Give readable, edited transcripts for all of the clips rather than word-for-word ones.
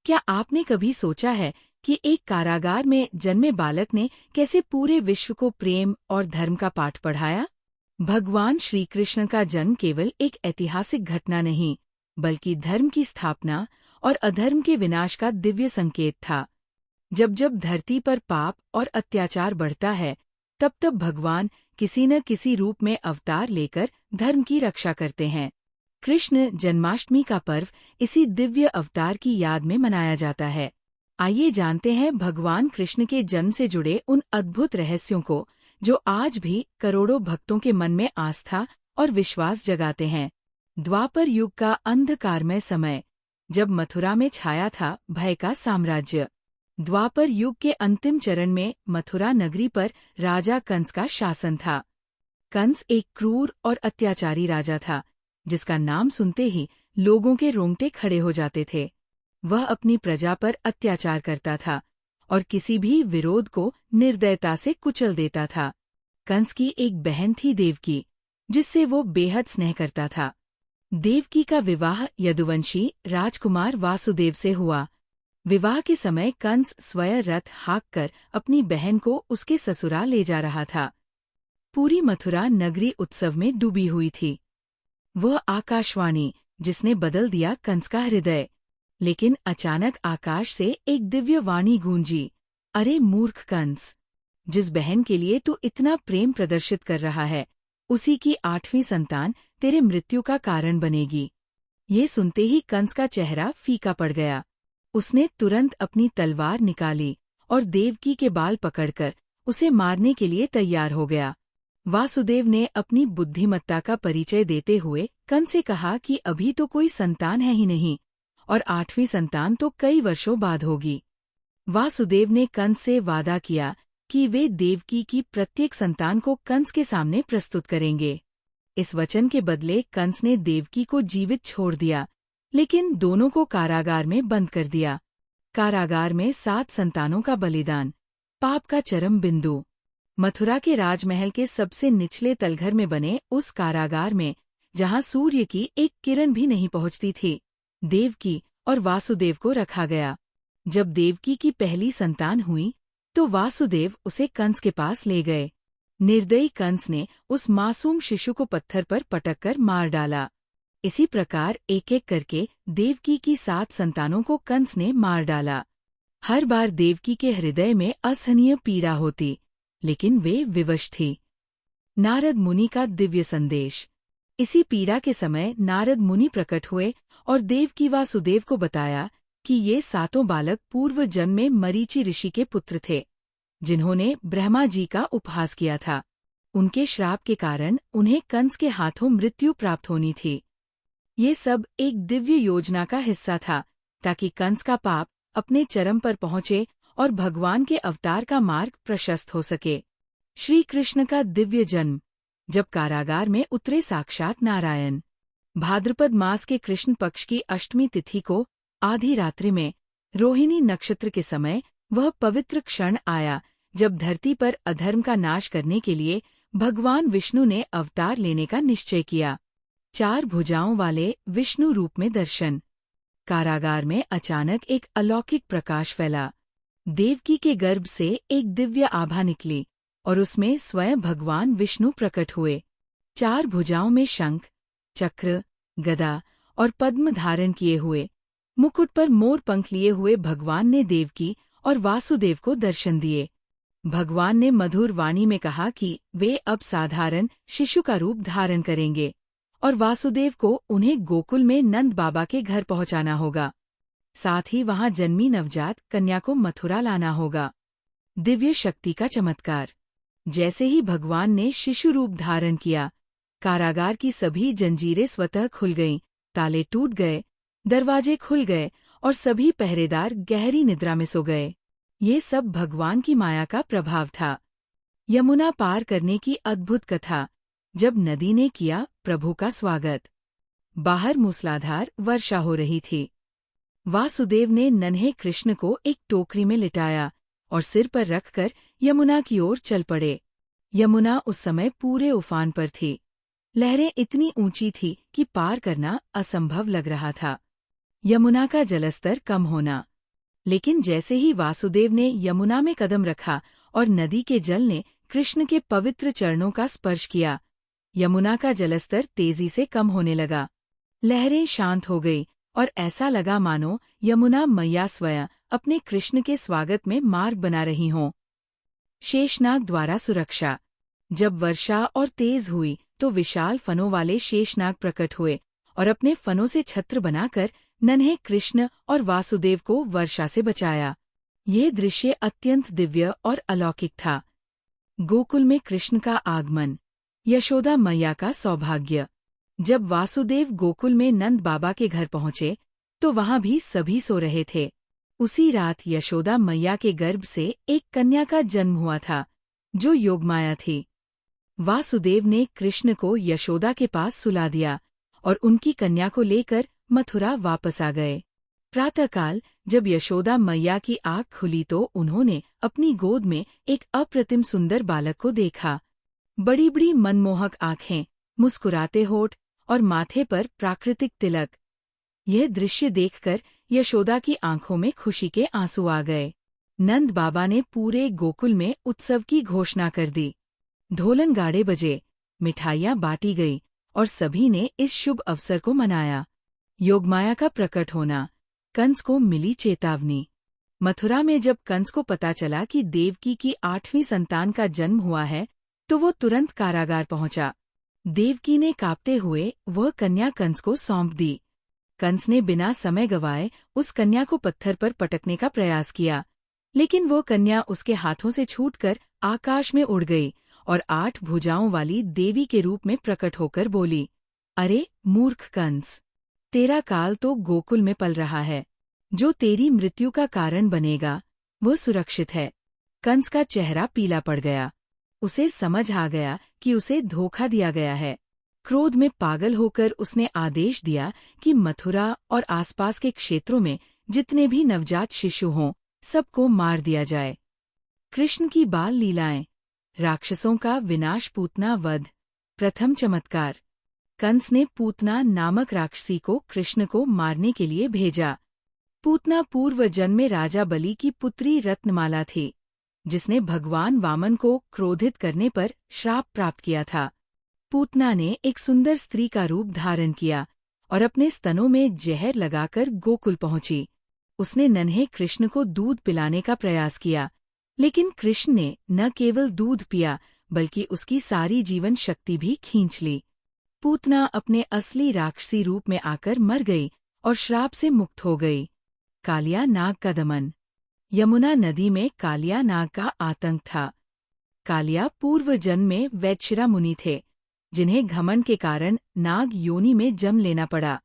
क्या आपने कभी सोचा है कि एक कारागार में जन्मे बालक ने कैसे पूरे विश्व को प्रेम और धर्म का पाठ पढ़ाया? भगवान श्री कृष्ण का जन्म केवल एक ऐतिहासिक घटना नहीं, बल्कि धर्म की स्थापना और अधर्म के विनाश का दिव्य संकेत था। जब जब धरती पर पाप और अत्याचार बढ़ता है, तब तब भगवान किसी न किसी रूप में अवतार लेकर धर्म की रक्षा करते हैं। कृष्ण जन्माष्टमी का पर्व इसी दिव्य अवतार की याद में मनाया जाता है। आइए जानते हैं भगवान कृष्ण के जन्म से जुड़े उन अद्भुत रहस्यों को, जो आज भी करोड़ों भक्तों के मन में आस्था और विश्वास जगाते हैं। द्वापर युग का अंधकारमय समय, जब मथुरा में छाया था भय का साम्राज्य। द्वापर युग के अंतिम चरण में मथुरा नगरी पर राजा कंस का शासन था। कंस एक क्रूर और अत्याचारी राजा था, जिसका नाम सुनते ही लोगों के रोंगटे खड़े हो जाते थे। वह अपनी प्रजा पर अत्याचार करता था और किसी भी विरोध को निर्दयता से कुचल देता था। कंस की एक बहन थी देवकी, जिससे वो बेहद स्नेह करता था। देवकी का विवाह यदुवंशी राजकुमार वासुदेव से हुआ। विवाह के समय कंस स्वयं रथ हाँककर अपनी बहन को उसके ससुराल ले जा रहा था। पूरी मथुरा नगरी उत्सव में डूबी हुई थी। वह आकाशवाणी जिसने बदल दिया कंस का हृदय। लेकिन अचानक आकाश से एक दिव्य वाणी गूंजी, अरे मूर्ख कंस, जिस बहन के लिए तू इतना प्रेम प्रदर्शित कर रहा है, उसी की 8वीं संतान तेरे मृत्यु का कारण बनेगी। ये सुनते ही कंस का चेहरा फीका पड़ गया। उसने तुरंत अपनी तलवार निकाली और देवकी के बाल पकड़कर उसे मारने के लिए तैयार हो गया। वासुदेव ने अपनी बुद्धिमत्ता का परिचय देते हुए कंस से कहा कि अभी तो कोई संतान है ही नहीं, और 8वीं संतान तो कई वर्षों बाद होगी। वासुदेव ने कंस से वादा किया कि वे देवकी की प्रत्येक संतान को कंस के सामने प्रस्तुत करेंगे। इस वचन के बदले कंस ने देवकी को जीवित छोड़ दिया, लेकिन दोनों को कारागार में बंद कर दिया। कारागार में 7 संतानों का बलिदान, पाप का चरम बिंदु। मथुरा के राजमहल के सबसे निचले तलघर में बने उस कारागार में, जहां सूर्य की एक किरण भी नहीं पहुंचती थी, देवकी और वासुदेव को रखा गया। जब देवकी की पहली संतान हुई, तो वासुदेव उसे कंस के पास ले गए। निर्दयी कंस ने उस मासूम शिशु को पत्थर पर पटककर मार डाला। इसी प्रकार एक एक करके देवकी की 7 संतानों को कंस ने मार डाला। हर बार देवकी के हृदय में असहनीय पीड़ा होती, लेकिन वे विवश थी। नारद मुनि का दिव्य संदेश। इसी पीड़ा के समय नारद मुनि प्रकट हुए और देवकी वासुदेव को बताया कि ये 7 बालक पूर्व जन्म में मरीचि ऋषि के पुत्र थे, जिन्होंने ब्रह्मा जी का उपहास किया था। उनके श्राप के कारण उन्हें कंस के हाथों मृत्यु प्राप्त होनी थी। ये सब एक दिव्य योजना का हिस्सा था, ताकि कंस का पाप अपने चरम पर पहुंचे और भगवान के अवतार का मार्ग प्रशस्त हो सके। श्री कृष्ण का दिव्य जन्म। जब कारागार में उतरे साक्षात नारायण। भाद्रपद मास के कृष्ण पक्ष की अष्टमी तिथि को आधी रात्रि में रोहिणी नक्षत्र के समय वह पवित्र क्षण आया, जब धरती पर अधर्म का नाश करने के लिए भगवान विष्णु ने अवतार लेने का निश्चय किया। 4 भुजाओं वाले विष्णु रूप में दर्शन। कारागार में अचानक एक अलौकिक प्रकाश फैला। देवकी के गर्भ से एक दिव्य आभा निकली और उसमें स्वयं भगवान विष्णु प्रकट हुए। 4 भुजाओं में शंख, चक्र, गदा और पद्म धारण किए हुए, मुकुट पर मोर पंख लिए हुए भगवान ने देवकी और वासुदेव को दर्शन दिए। भगवान ने मधुर वाणी में कहा कि वे अब साधारण शिशु का रूप धारण करेंगे और वासुदेव को उन्हें गोकुल में नंद बाबा के घर पहुंचाना होगा। साथ ही वहां जन्मी नवजात कन्या को मथुरा लाना होगा। दिव्य शक्ति का चमत्कार। जैसे ही भगवान ने शिशु रूप धारण किया, कारागार की सभी जंजीरें स्वतः खुल गईं, ताले टूट गए, दरवाजे खुल गए और सभी पहरेदार गहरी निद्रा में सो गए। ये सब भगवान की माया का प्रभाव था। यमुना पार करने की अद्भुत कथा। जब नदी ने किया प्रभु का स्वागत। बाहर मूसलाधार वर्षा हो रही थी। वासुदेव ने नन्हे कृष्ण को एक टोकरी में लिटाया और सिर पर रखकर यमुना की ओर चल पड़े। यमुना उस समय पूरे उफान पर थी। लहरें इतनी ऊंची थी कि पार करना असंभव लग रहा था। यमुना का जलस्तर कम होना, लेकिन जैसे ही वासुदेव ने यमुना में कदम रखा और नदी के जल ने कृष्ण के पवित्र चरणों का स्पर्श किया, यमुना का जलस्तर तेजी से कम होने लगा। लहरें शांत हो गई और ऐसा लगा मानो यमुना मैया स्वयं अपने कृष्ण के स्वागत में मार्ग बना रही हों। शेषनाग द्वारा सुरक्षा। जब वर्षा और तेज हुई तो विशाल फनों वाले शेषनाग प्रकट हुए और अपने फनों से छत्र बनाकर नन्हे कृष्ण और वासुदेव को वर्षा से बचाया। ये दृश्य अत्यंत दिव्य और अलौकिक था। गोकुल में कृष्ण का आगमन। यशोदा मैया का सौभाग्य। जब वासुदेव गोकुल में नंद बाबा के घर पहुंचे तो वहां भी सभी सो रहे थे। उसी रात यशोदा मैया के गर्भ से एक कन्या का जन्म हुआ था, जो योगमाया थी। वासुदेव ने कृष्ण को यशोदा के पास सुला दिया और उनकी कन्या को लेकर मथुरा वापस आ गए। प्रातःकाल जब यशोदा मैया की आँख खुली तो उन्होंने अपनी गोद में एक अप्रतिम सुंदर बालक को देखा। बड़ी बड़ी मनमोहक आँखें, मुस्कुराते होठ और माथे पर प्राकृतिक तिलक। यह दृश्य देखकर यशोदा की आंखों में खुशी के आंसू आ गए। नंद बाबा ने पूरे गोकुल में उत्सव की घोषणा कर दी। ढोलन गाड़े बजे, मिठाइयाँ बांटी गई और सभी ने इस शुभ अवसर को मनाया। योगमाया का प्रकट होना। कंस को मिली चेतावनी। मथुरा में जब कंस को पता चला कि देवकी की 8वीं संतान का जन्म हुआ है तो वो तुरंत कारागार पहुंचा। देवकी ने कांपते हुए वह कन्या कंस को सौंप दी। कंस ने बिना समय गंवाए उस कन्या को पत्थर पर पटकने का प्रयास किया, लेकिन वो कन्या उसके हाथों से छूटकर आकाश में उड़ गई और 8 भुजाओं वाली देवी के रूप में प्रकट होकर बोली, अरे मूर्ख कंस, तेरा काल तो गोकुल में पल रहा है। जो तेरी मृत्यु का कारण बनेगा वो सुरक्षित है। कंस का चेहरा पीला पड़ गया। उसे समझ आ गया कि उसे धोखा दिया गया है। क्रोध में पागल होकर उसने आदेश दिया कि मथुरा और आसपास के क्षेत्रों में जितने भी नवजात शिशु हों, सबको मार दिया जाए। कृष्ण की बाल लीलाएं। राक्षसों का विनाश। पूतना वध। प्रथम चमत्कार। कंस ने पूतना नामक राक्षसी को कृष्ण को मारने के लिए भेजा। पूतना पूर्व जन्म में राजा बलि की पुत्री रत्नमाला थी, जिसने भगवान वामन को क्रोधित करने पर श्राप प्राप्त किया था। पूतना ने एक सुंदर स्त्री का रूप धारण किया और अपने स्तनों में जहर लगाकर गोकुल पहुंची। उसने नन्हे कृष्ण को दूध पिलाने का प्रयास किया, लेकिन कृष्ण ने न केवल दूध पिया बल्कि उसकी सारी जीवन शक्ति भी खींच ली। पूतना अपने असली राक्षसी रूप में आकर मर गई और श्राप से मुक्त हो गई। कालिया नाग का दमन। यमुना नदी में कालिया नाग का आतंक था। कालिया पूर्व जन्म में वैश्यरा मुनि थे, जिन्हें घमंड के कारण नाग योनि में जन्म लेना पड़ा।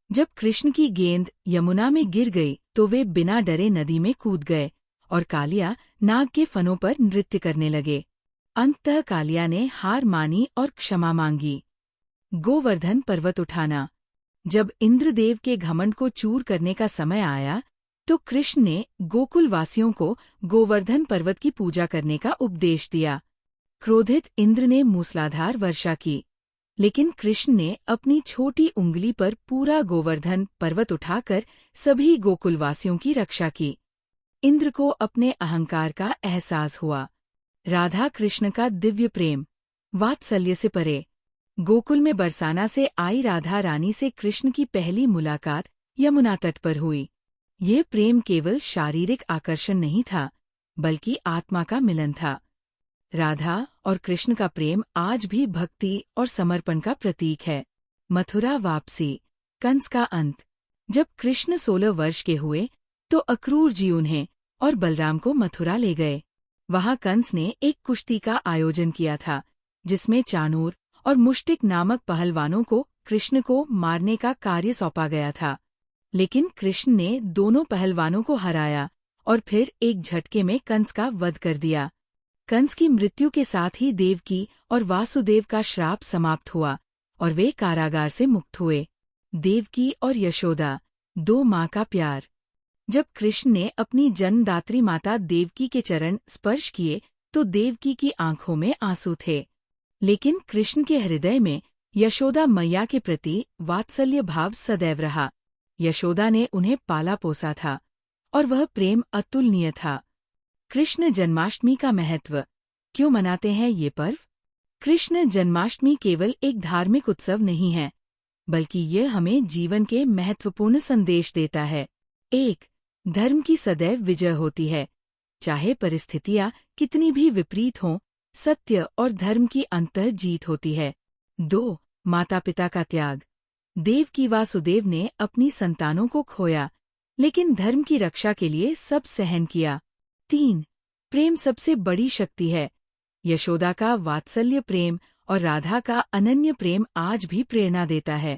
जब कृष्ण की गेंद यमुना में गिर गई तो वे बिना डरे नदी में कूद गए और कालिया नाग के फनों पर नृत्य करने लगे। अंततः कालिया ने हार मानी और क्षमा मांगी। गोवर्धन पर्वत उठाना। जब इंद्रदेव के घमंड को चूर करने का समय आया तो कृष्ण ने गोकुल वासियों को गोवर्धन पर्वत की पूजा करने का उपदेश दिया। क्रोधित इंद्र ने मूसलाधार वर्षा की, लेकिन कृष्ण ने अपनी छोटी उंगली पर पूरा गोवर्धन पर्वत उठाकर सभी गोकुलवासियों की रक्षा की। इंद्र को अपने अहंकार का एहसास हुआ। राधा कृष्ण का दिव्य प्रेम। वात्सल्य से परे। गोकुल में बरसाना से आई राधा रानी से कृष्ण की पहली मुलाकात यमुना तट पर हुई। ये प्रेम केवल शारीरिक आकर्षण नहीं था, बल्कि आत्मा का मिलन था। राधा और कृष्ण का प्रेम आज भी भक्ति और समर्पण का प्रतीक है। मथुरा वापसी। कंस का अंत। जब कृष्ण 16 वर्ष के हुए तो अक्रूर जी उन्हें और बलराम को मथुरा ले गए। वहां कंस ने एक कुश्ती का आयोजन किया था, जिसमें चाणूर और मुष्टिक नामक पहलवानों को कृष्ण को मारने का कार्य सौंपा गया था। लेकिन कृष्ण ने दोनों पहलवानों को हराया और फिर एक झटके में कंस का वध कर दिया। कंस की मृत्यु के साथ ही देवकी और वासुदेव का श्राप समाप्त हुआ और वे कारागार से मुक्त हुए। देवकी और यशोदा, 2 माँ का प्यार। जब कृष्ण ने अपनी जन्मदात्री माता देवकी के चरण स्पर्श किए तो देवकी की आंखों में आंसू थे, लेकिन कृष्ण के हृदय में यशोदा मैया के प्रति वात्सल्य भाव सदैव रहा। यशोदा ने उन्हें पाला पोसा था और वह प्रेम अतुलनीय था। कृष्ण जन्माष्टमी का महत्व। क्यों मनाते हैं ये पर्व? कृष्ण जन्माष्टमी केवल एक धार्मिक उत्सव नहीं है, बल्कि ये हमें जीवन के महत्वपूर्ण संदेश देता है। 1. धर्म की सदैव विजय होती है। चाहे परिस्थितियां कितनी भी विपरीत हों, सत्य और धर्म की अंतः जीत होती है। 2. माता पिता का त्याग। देवकी वासुदेव ने अपनी संतानों को खोया, लेकिन धर्म की रक्षा के लिए सब सहन किया। 3. प्रेम सबसे बड़ी शक्ति है। यशोदा का वात्सल्य प्रेम और राधा का अनन्य प्रेम आज भी प्रेरणा देता है।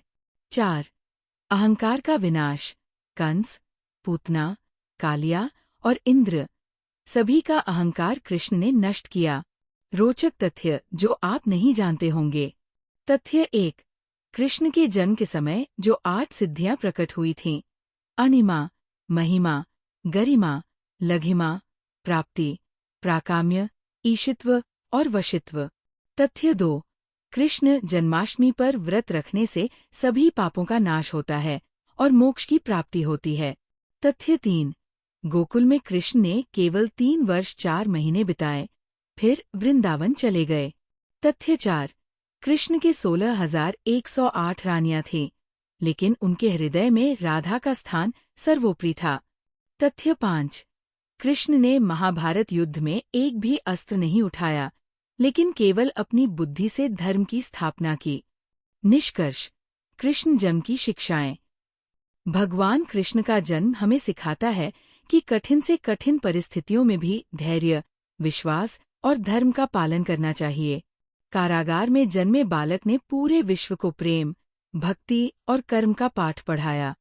4. अहंकार का विनाश। कंस, पूतना, कालिया और इंद्र, सभी का अहंकार कृष्ण ने नष्ट किया। रोचक तथ्य जो आप नहीं जानते होंगे। तथ्य 1. कृष्ण के जन्म के समय जो 8 सिद्धियां प्रकट हुई थीं, अनिमा, महिमा, गरिमा, लघिमा, प्राप्ति, प्राकाम्य, ईशित्व और वशित्व। तथ्य 2. कृष्ण जन्माष्टमी पर व्रत रखने से सभी पापों का नाश होता है और मोक्ष की प्राप्ति होती है। तथ्य 3. गोकुल में कृष्ण ने केवल 3 वर्ष 4 महीने बिताए, फिर वृंदावन चले गए। तथ्य 4. कृष्ण के 16,108 रानियां थीं, लेकिन उनके हृदय में राधा का स्थान सर्वोपरि था। तथ्य 5. कृष्ण ने महाभारत युद्ध में एक भी अस्त्र नहीं उठाया, लेकिन केवल अपनी बुद्धि से धर्म की स्थापना की। निष्कर्ष। कृष्ण जन्म की शिक्षाएं। भगवान कृष्ण का जन्म हमें सिखाता है कि कठिन से कठिन परिस्थितियों में भी धैर्य, विश्वास और धर्म का पालन करना चाहिए। कारागार में जन्मे बालक ने पूरे विश्व को प्रेम, भक्ति और कर्म का पाठ पढ़ाया।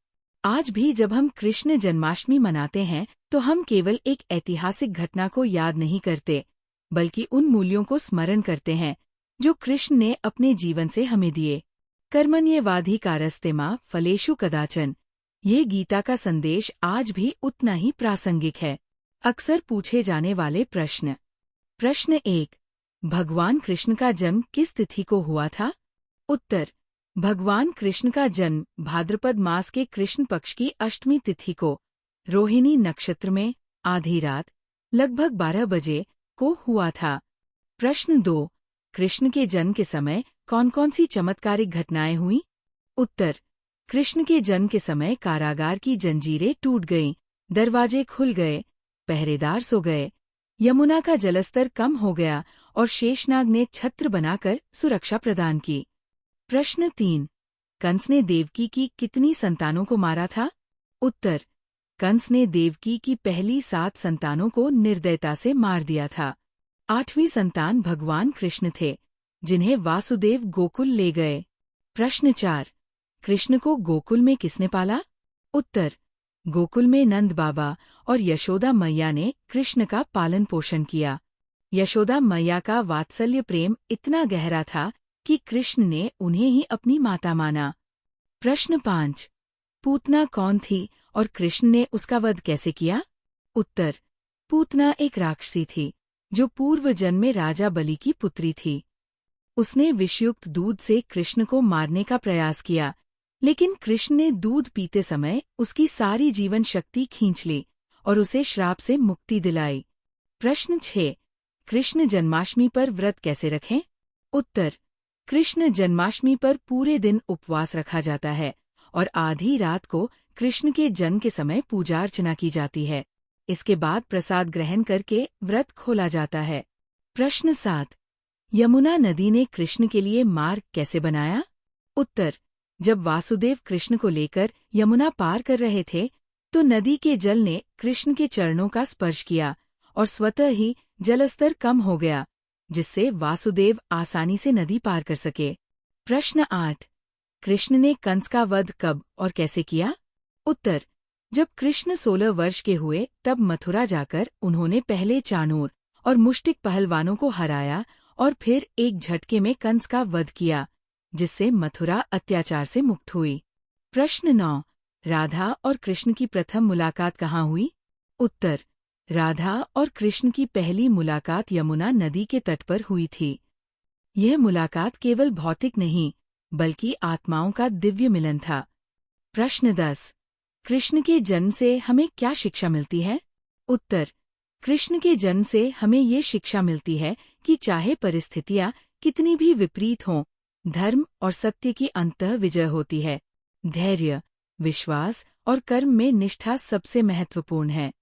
आज भी जब हम कृष्ण जन्माष्टमी मनाते हैं, तो हम केवल एक ऐतिहासिक घटना को याद नहीं करते, बल्कि उन मूल्यों को स्मरण करते हैं जो कृष्ण ने अपने जीवन से हमें दिए। कर्मण्येवाधिकारस्ते मा फलेषु कदाचन, ये गीता का संदेश आज भी उतना ही प्रासंगिक है। अक्सर पूछे जाने वाले प्रश्न। प्रश्न 1. भगवान कृष्ण का जन्म किस तिथि को हुआ था? उत्तर: भगवान कृष्ण का जन्म भाद्रपद मास के कृष्ण पक्ष की अष्टमी तिथि को, रोहिणी नक्षत्र में, आधी रात, लगभग 12 बजे को हुआ था। प्रश्न 2. कृष्ण के जन्म के समय कौन कौन सी चमत्कारिक घटनाएं हुईं? उत्तर: कृष्ण के जन्म के समय कारागार की जंजीरें टूट गईं, दरवाजे खुल गए, पहरेदार सो गए, यमुना का जलस्तर कम हो गया और शेषनाग ने छत्र बनाकर सुरक्षा प्रदान की। प्रश्न 3. कंस ने देवकी की कितनी संतानों को मारा था? उत्तर: कंस ने देवकी की पहली 7 संतानों को निर्दयता से मार दिया था। 8वीं संतान भगवान कृष्ण थे, जिन्हें वासुदेव गोकुल ले गए। प्रश्न 4. कृष्ण को गोकुल में किसने पाला? उत्तर: गोकुल में नंद बाबा और यशोदा मैया ने कृष्ण का पालन पोषण किया। यशोदा मैया का वात्सल्य प्रेम इतना गहरा था कि कृष्ण ने उन्हें ही अपनी माता माना। प्रश्न 5. पूतना कौन थी और कृष्ण ने उसका वध कैसे किया? उत्तर: पूतना एक राक्षसी थी, जो पूर्व जन्म में राजा बलि की पुत्री थी। उसने विषयुक्त दूध से कृष्ण को मारने का प्रयास किया, लेकिन कृष्ण ने दूध पीते समय उसकी सारी जीवन शक्ति खींच ली और उसे श्राप से मुक्ति दिलाई। प्रश्न 6. कृष्ण जन्माष्टमी पर व्रत कैसे रखें? उत्तर: कृष्ण जन्माष्टमी पर पूरे दिन उपवास रखा जाता है और आधी रात को कृष्ण के जन्म के समय पूजा अर्चना की जाती है। इसके बाद प्रसाद ग्रहण करके व्रत खोला जाता है। प्रश्न 7. यमुना नदी ने कृष्ण के लिए मार्ग कैसे बनाया? उत्तर: जब वासुदेव कृष्ण को लेकर यमुना पार कर रहे थे, तो नदी के जल ने कृष्ण के चरणों का स्पर्श किया और स्वतः ही जलस्तर कम हो गया, जिससे वासुदेव आसानी से नदी पार कर सके। प्रश्न 8. कृष्ण ने कंस का वध कब और कैसे किया? उत्तर: जब कृष्ण 16 वर्ष के हुए, तब मथुरा जाकर उन्होंने पहले चाणूर और मुष्टिक पहलवानों को हराया और फिर एक झटके में कंस का वध किया, जिससे मथुरा अत्याचार से मुक्त हुई। प्रश्न 9. राधा और कृष्ण की प्रथम मुलाकात कहाँ हुई? उत्तर: राधा और कृष्ण की पहली मुलाकात यमुना नदी के तट पर हुई थी। यह मुलाकात केवल भौतिक नहीं, बल्कि आत्माओं का दिव्य मिलन था। प्रश्न 10. कृष्ण के जन्म से हमें क्या शिक्षा मिलती है? उत्तर: कृष्ण के जन्म से हमें ये शिक्षा मिलती है कि चाहे परिस्थितियां कितनी भी विपरीत हों, धर्म और सत्य की अंतः विजय होती है। धैर्य, विश्वास और कर्म में निष्ठा सबसे महत्वपूर्ण है।